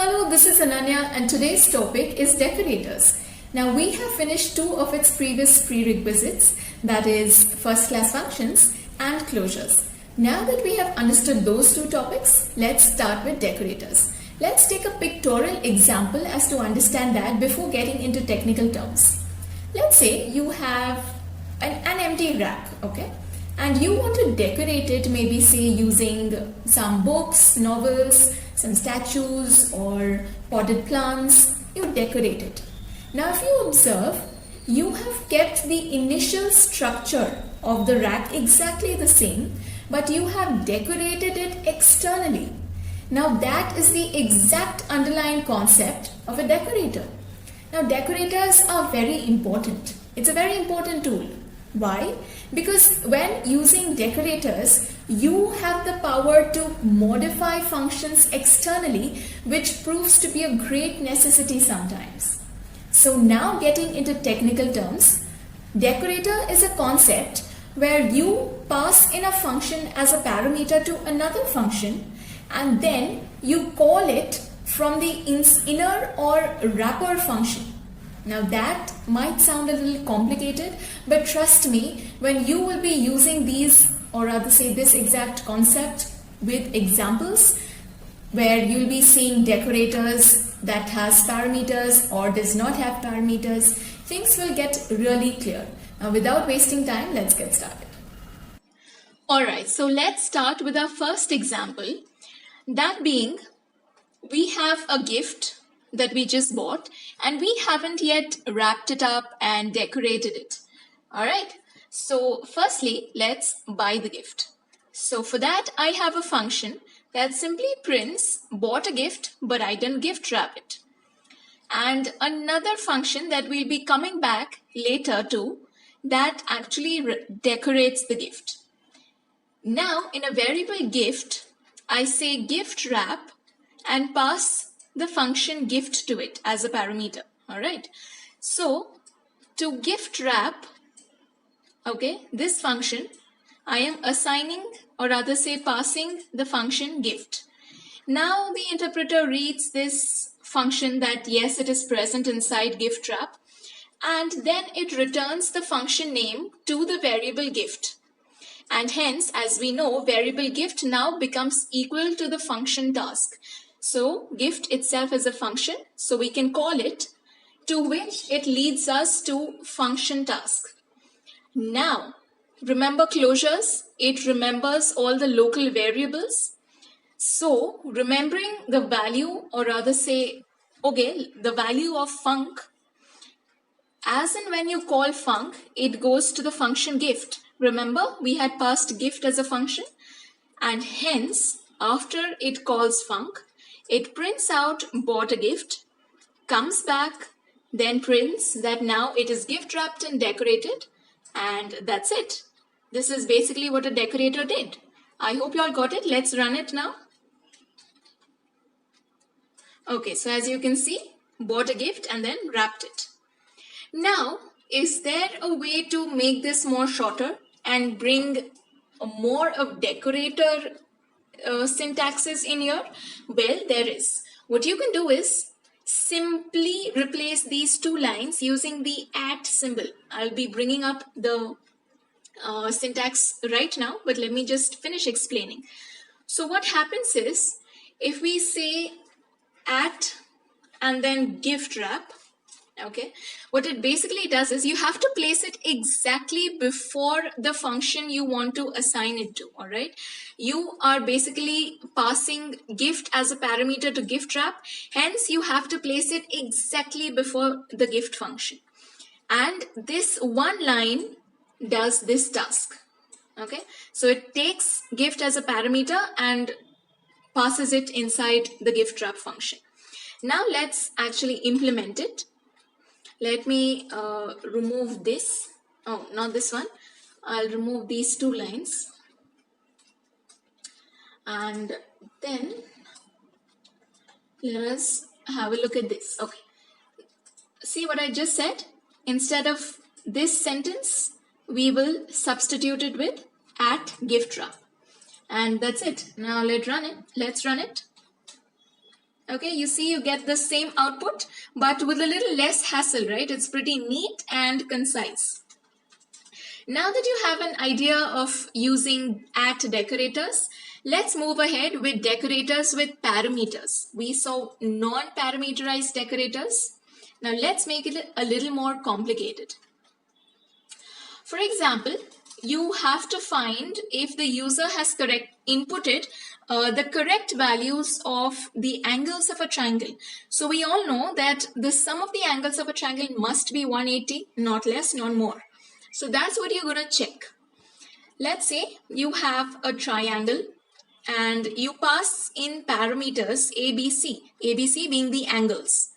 Hello, this is Ananya and today's topic is decorators. Now we have finished two of its previous prerequisites, that is first class functions and closures. Now that we have understood those two topics, let's start with decorators. Let's take a pictorial example as to understand that before getting into technical terms. Let's say you have an empty rack, okay? And you want to decorate it, maybe say using some books, novels, some statues or potted plants. You decorate it. Now if you observe, you have kept the initial structure of the rack exactly the same, but you have decorated it externally. Now that is the exact underlying concept of a decorator. Now decorators are very important. It's a very important tool. Why? Because when using decorators, you have the power to modify functions externally, which proves to be a great necessity sometimes. So now getting into technical terms, decorator is a concept where you pass in a function as a parameter to another function and then you call it from the inner or wrapper function. Now that might sound a little complicated, but trust me, when you will be using these, or rather say this exact concept with examples, where you'll be seeing decorators that has parameters or does not have parameters, things will get really clear. Now without wasting time, let's get started. Alright, so let's start with our first example. That being, we have a gift that we just bought and we haven't yet wrapped it up and decorated it. All right. So firstly, let's buy the gift. So for that, I have a function that simply prints bought a gift, but I didn't gift wrap it. And another function that will be coming back later to that actually decorates the gift. Now in a variable gift, I say gift wrap and pass the function gift to it as a parameter. All right. So to gift wrap, okay, this function, I am assigning or rather say passing the function gift. Now the interpreter reads this function that yes, it is present inside gift wrap, and then it returns the function name to the variable gift. And hence, as we know, variable gift now becomes equal to the function task. So gift itself is a function, so we can call it, to which it leads us to function task. Now, remember closures, it remembers all the local variables. So remembering the value, or rather say, okay, the value of func, as and when you call func, it goes to the function gift. Remember, we had passed gift as a function, and hence, after it calls func, it prints out bought a gift, comes back, then prints that now it is gift wrapped and decorated, and that's it. This is basically what a decorator did. I hope you all got it. Let's run it now. Okay, so as you can see, bought a gift and then wrapped it. Now, is there a way to make this more shorter and bring more of decorator syntaxes in here? Well, there is. What you can do is simply replace these two lines using the @ symbol. I'll be bringing up the syntax right now, but let me just finish explaining. So what happens is, if we say @ and then gift wrap, okay, what it basically does is you have to place it exactly before the function you want to assign it to. All right, you are basically passing gift as a parameter to gift wrap, hence you have to place it exactly before the gift function, and this one line does this task. Okay, so it takes gift as a parameter and passes it inside the gift wrap function. Now let's actually implement it. Let me remove this. Oh, not this one. I'll remove these two lines. And then let us have a look at this. Okay. See what I just said? Instead of this sentence, we will substitute it with @gift wrap. And that's it. Now let's run it. Okay, you see you get the same output, but with a little less hassle, right? It's pretty neat and concise. Now that you have an idea of using decorators, let's move ahead with decorators with parameters. We saw non-parameterized decorators. Now let's make it a little more complicated. For example, you have to find if the user has inputted the correct values of the angles of a triangle. So we all know that the sum of the angles of a triangle must be 180, not less, not more. So that's what you're going to check. Let's say you have a triangle and you pass in parameters ABC, ABC being the angles.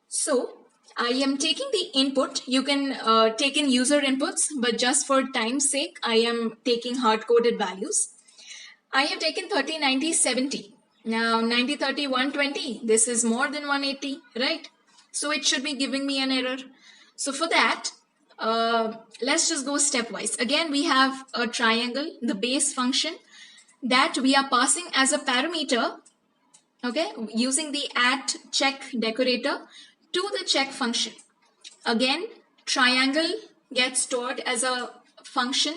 So I am taking the input. You can take in user inputs, but just for time's sake, I am taking hard-coded values. I have taken 30, 90, 70. Now 90, 30, 120. This is more than 180, right? So it should be giving me an error. So for that, let's just go stepwise. Again, we have a triangle, the base function that we are passing as a parameter, okay, using the @check decorator to the check function. Again, triangle gets stored as a function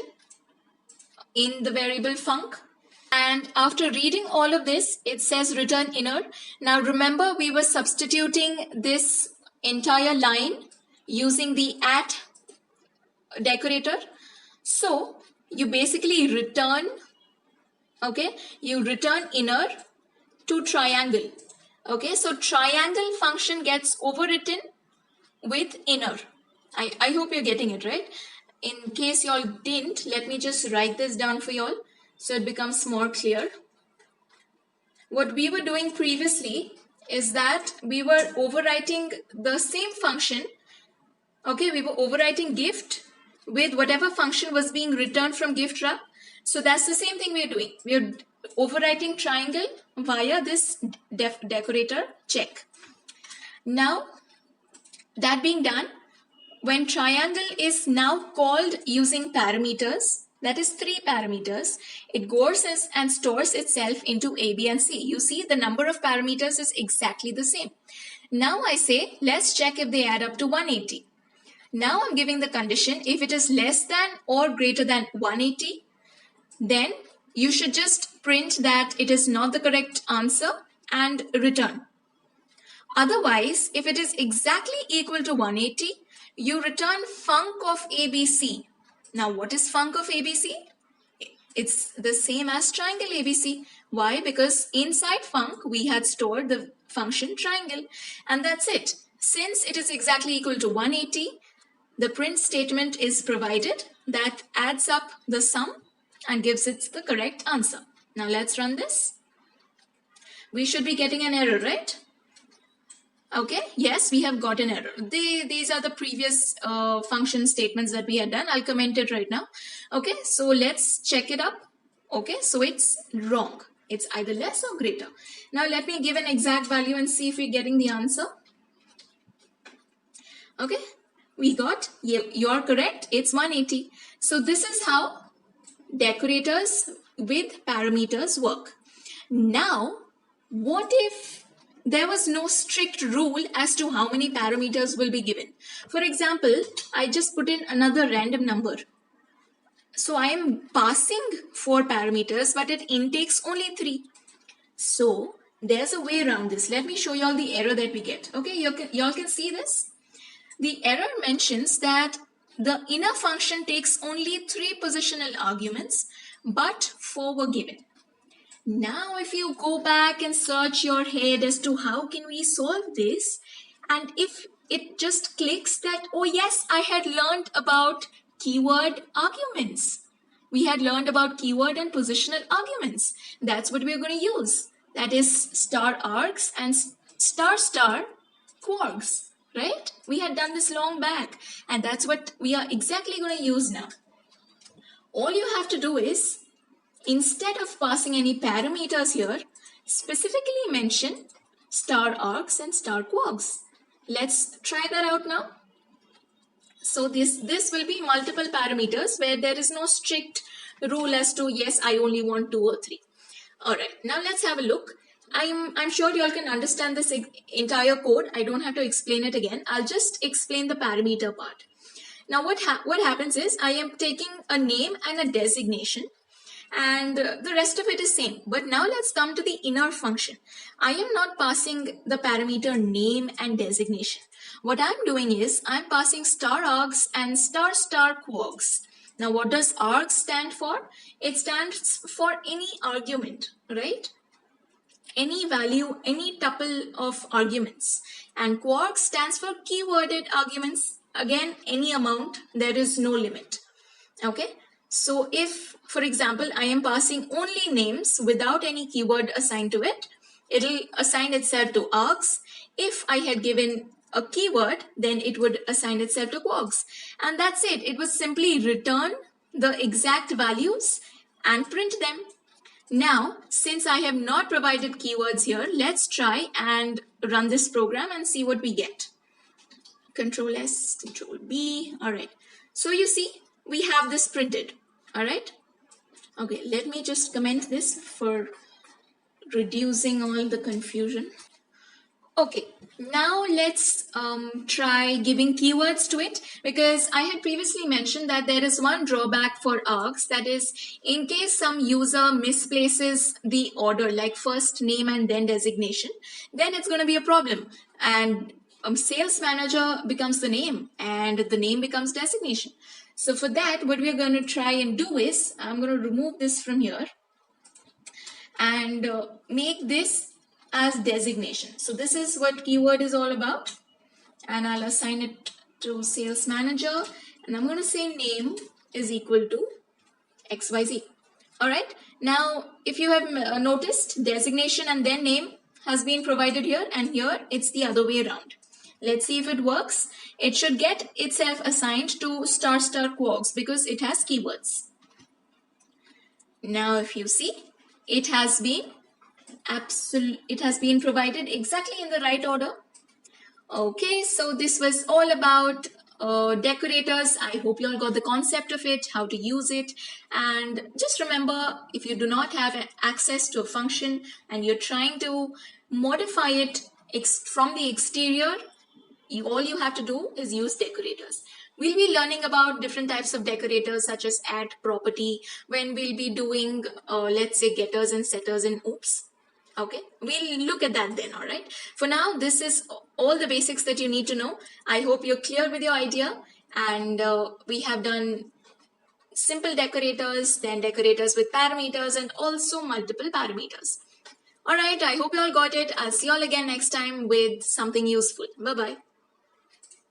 in the variable func. And after reading all of this, it says return inner. Now remember, we were substituting this entire line using the @decorator. So you basically return, okay, you return inner to triangle. Okay, so triangle function gets overwritten with inner. I hope you're getting it, right? In case y'all didn't, let me just write this down for y'all so it becomes more clear. What we were doing previously is that we were overwriting the same function. Okay, we were overwriting gift with whatever function was being returned from gift wrap. So that's the same thing we're doing. We're overwriting triangle via this decorator check. Now, that being done, when triangle is now called using parameters, that is 3 parameters, it goes and stores itself into A, B, and C. You see the number of parameters is exactly the same. Now I say, let's check if they add up to 180. Now I'm giving the condition, if it is less than or greater than 180, then you should just print that it is not the correct answer and return. Otherwise, if it is exactly equal to 180, you return func of ABC. Now, what is func of ABC? It's the same as triangle ABC. Why? Because inside func, we had stored the function triangle. And that's it. Since it is exactly equal to 180, the print statement is provided that adds up the sum and gives it the correct answer. Now let's run this. We should be getting an error, right? Okay, yes, we have got an error. These are the previous function statements that we had done. I'll comment it right now. Okay, so let's check it up. Okay, so it's wrong. It's either less or greater. Now let me give an exact value and see if we're getting the answer. Okay, we got, you're correct, it's 180. So this is how decorators with parameters work. Now, what if there was no strict rule as to how many parameters will be given? For example, I just put in another random number. So I am passing 4 parameters, but it intakes only 3. So there's a way around this. Let me show you all the error that we get. Okay, y'all can see this. The error mentions that the inner function takes only 3 positional arguments, but 4 were given. Now, if you go back and search your head as to how can we solve this, and if it just clicks that, oh yes, I had learned about keyword arguments. We had learned about keyword and positional arguments. That's what we're going to use. That is star args and star kwargs, right? We had done this long back, and that's what we are exactly going to use now. All you have to do is, instead of passing any parameters here, specifically mention star args and star kwargs. Let's try that out now. So this will be multiple parameters where there is no strict rule as to, yes, I only want 2 or 3. All right, now let's have a look. I'm sure you all can understand this entire code. I don't have to explain it again. I'll just explain the parameter part. Now what happens is I am taking a name and a designation, and the rest of it is same. But now let's come to the inner function. I am not passing the parameter name and designation. What I'm doing is I'm passing star args and star star kwargs. Now what does args stand for? It stands for any argument, right? Any value, any tuple of arguments. And kwargs stands for keyworded arguments. Again, any amount, there is no limit. Okay, so if, for example, I am passing only names without any keyword assigned to it, it'll assign itself to args. If I had given a keyword, then it would assign itself to kwargs. And that's it. It would simply return the exact values and print them. Now, since I have not provided keywords here, let's try and run this program and see what we get. Control S, Control B. All right. So you see, we have this printed. All right. Okay, let me just comment this for reducing all the confusion. Okay, now let's try giving keywords to it, because I had previously mentioned that there is one drawback for args, that is, in case some user misplaces the order, like first name and then designation, then it's going to be a problem. And sales manager becomes the name and the name becomes designation. So for that, what we're going to try and do is, I'm going to remove this from here and make this as designation. So this is what keyword is all about, and I'll assign it to sales manager, and I'm going to say name is equal to XYZ. All right. Now, if you have noticed, designation and then name has been provided here, and here it's the other way around. Let's see if it works. It should get itself assigned to star star kwargs because it has keywords. Now, if you see, it has been provided exactly in the right order. Okay, so this was all about decorators. I hope you all got the concept of it, how to use it. And just remember, if you do not have access to a function and you're trying to modify it from the exterior, all you have to do is use decorators. We'll be learning about different types of decorators such as add property when we'll be doing, let's say, getters and setters in OOPS. Okay, we'll look at that then. All right. For now, this is all the basics that you need to know. I hope you're clear with your idea. And we have done simple decorators, then decorators with parameters, and also multiple parameters. All right. I hope you all got it. I'll see you all again next time with something useful. Bye-bye.